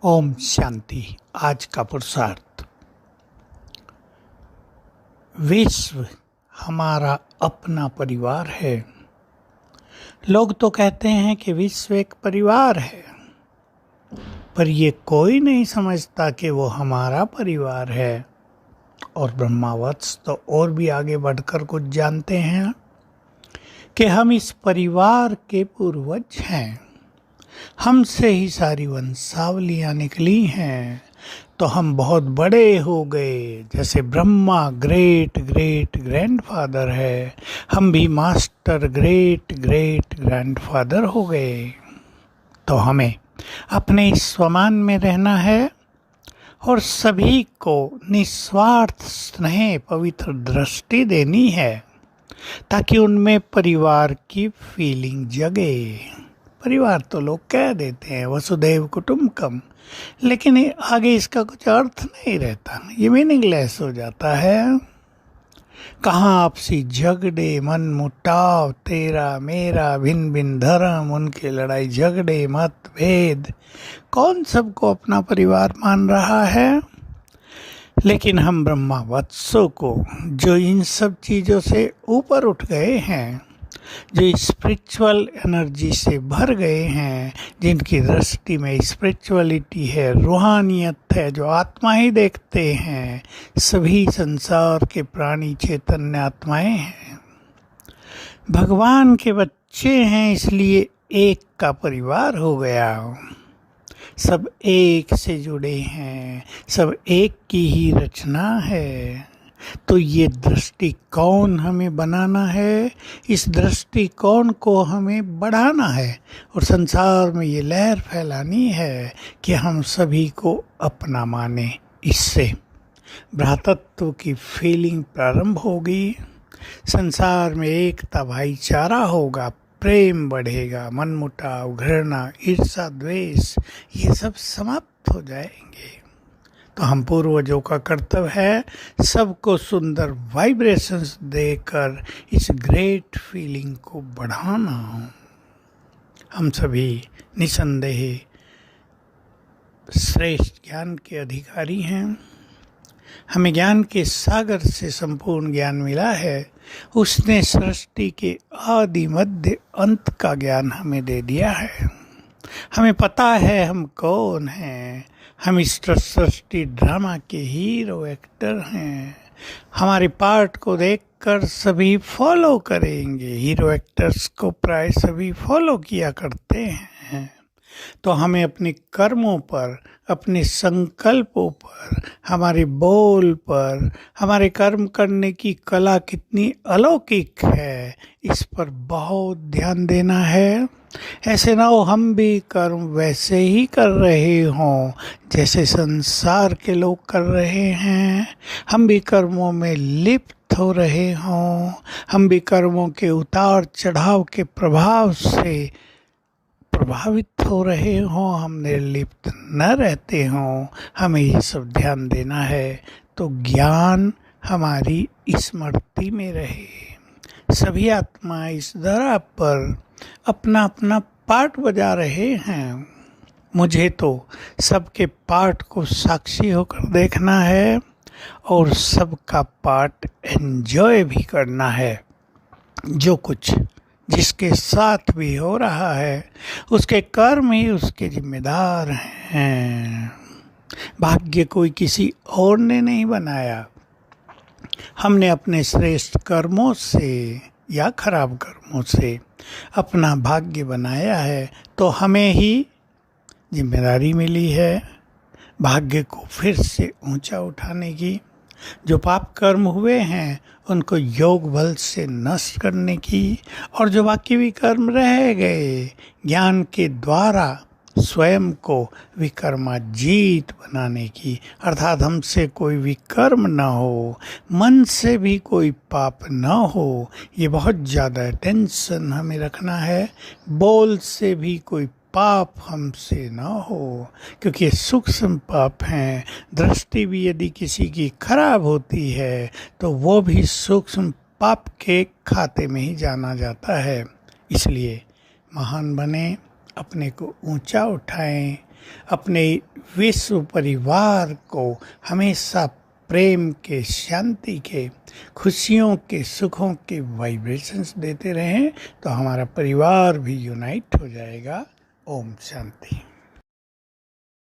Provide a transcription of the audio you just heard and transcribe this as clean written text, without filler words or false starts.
ओम शांति। आज का पुरुषार्थ। विश्व हमारा अपना परिवार है। लोग तो कहते हैं कि विश्व एक परिवार है, पर ये कोई नहीं समझता कि वो हमारा परिवार है। और ब्रह्मावत्स तो और भी आगे बढ़कर कुछ जानते हैं कि हम इस परिवार के पूर्वज हैं। हमसे ही सारी वंशावलियां निकली हैं, तो हम बहुत बड़े हो गए। जैसे ब्रह्मा ग्रेट ग्रेट ग्रैंडफादर है, हम भी मास्टर ग्रेट ग्रेट ग्रैंडफादर हो गए। तो हमें अपने इस स्वमान में रहना है और सभी को निस्वार्थ स्नेह पवित्र दृष्टि देनी है, ताकि उनमें परिवार की फीलिंग जगे। परिवार तो लोग कह देते हैं वसुधैव कुटुंबकम, लेकिन आगे इसका कुछ अर्थ नहीं रहता, ये मीनिंगलेस हो जाता है। कहाँ आपसी झगड़े मन मुटाव, तेरा मेरा भिन्न भिन्न धर्म, उनके लड़ाई झगड़े मतभेद, कौन सबको अपना परिवार मान रहा है। लेकिन हम ब्रह्मा वत्सों को, जो इन सब चीज़ों से ऊपर उठ गए हैं, जो स्पिरिचुअल एनर्जी से भर गए हैं, जिनकी दृष्टि में स्पिरिचुअलिटी है, रूहानियत है, जो आत्मा ही देखते हैं, सभी संसार के प्राणी चैतन्य आत्माएं हैं, भगवान के बच्चे हैं। इसलिए एक का परिवार हो गया। सब एक से जुड़े हैं, सब एक की ही रचना है। तो ये दृष्टिकोण हमें बनाना है, इस दृष्टिकोण को हमें बढ़ाना है और संसार में ये लहर फैलानी है कि हम सभी को अपना माने। इससे भ्रातृत्व की फीलिंग प्रारंभ होगी, संसार में एकता भाईचारा होगा, प्रेम बढ़ेगा, मनमुटाव घृणा ईर्षा द्वेष ये सब समाप्त हो जाएंगे। तो हम पूर्वजों का कर्तव्य है सबको सुंदर वाइब्रेशंस देकर इस ग्रेट फीलिंग को बढ़ाना। हम सभी निसंदेह श्रेष्ठ ज्ञान के अधिकारी हैं। हमें ज्ञान के सागर से संपूर्ण ज्ञान मिला है। उसने सृष्टि के आदि मध्य अंत का ज्ञान हमें दे दिया है। हमें पता है हम कौन हैं। हम इस सृष्टि ड्रामा के हीरो एक्टर हैं। हमारे पार्ट को देखकर सभी फॉलो करेंगे। हीरो एक्टर्स को प्राय सभी फॉलो किया करते हैं। तो हमें अपने कर्मों पर, अपने संकल्पों पर, हमारे बोल पर, हमारे कर्म करने की कला कितनी अलौकिक है, इस पर बहुत ध्यान देना है। ऐसे ना हो हम भी कर्म वैसे ही कर रहे हों जैसे संसार के लोग कर रहे हैं। हम भी कर्मों में लिप्त हो रहे हों, हम भी कर्मों के उतार चढ़ाव के प्रभाव से प्रभावित हो रहे हों, हम निर्लिप्त न रहते हों। हमें ये सब ध्यान देना है तो ज्ञान हमारी स्मृति में रहे। सभी आत्मा इस धरा पर अपना अपना पार्ट बजा रहे हैं। मुझे तो सबके पार्ट को साक्षी होकर देखना है और सबका पार्ट एंजॉय भी करना है। जो कुछ जिसके साथ भी हो रहा है उसके कर्म ही उसके जिम्मेदार हैं। भाग्य कोई किसी और ने नहीं बनाया। हमने अपने श्रेष्ठ कर्मों से या खराब कर्मों से अपना भाग्य बनाया है, तो हमें ही जिम्मेदारी मिली है भाग्य को फिर से ऊंचा उठाने की। जो पाप कर्म हुए हैं उनको योग बल से नष्ट करने की, और जो बाकी भी कर्म रह गए ज्ञान के द्वारा स्वयं को विकर्माजीत बनाने की। अर्थात हमसे कोई विकर्म न हो, मन से भी कोई पाप न हो, ये बहुत ज़्यादा टेंशन हमें रखना है। बोल से भी कोई पाप हमसे न हो, क्योंकि ये सूक्ष्म पाप हैं। दृष्टि भी यदि किसी की खराब होती है तो वो भी सूक्ष्म पाप के खाते में ही जाना जाता है। इसलिए महान बने, अपने को ऊंचा उठाएं, अपने विश्व परिवार को हमेशा प्रेम के, शांति के, खुशियों के, सुखों के वाइब्रेशंस देते रहें तो हमारा परिवार भी यूनाइट हो जाएगा। ओम शांति।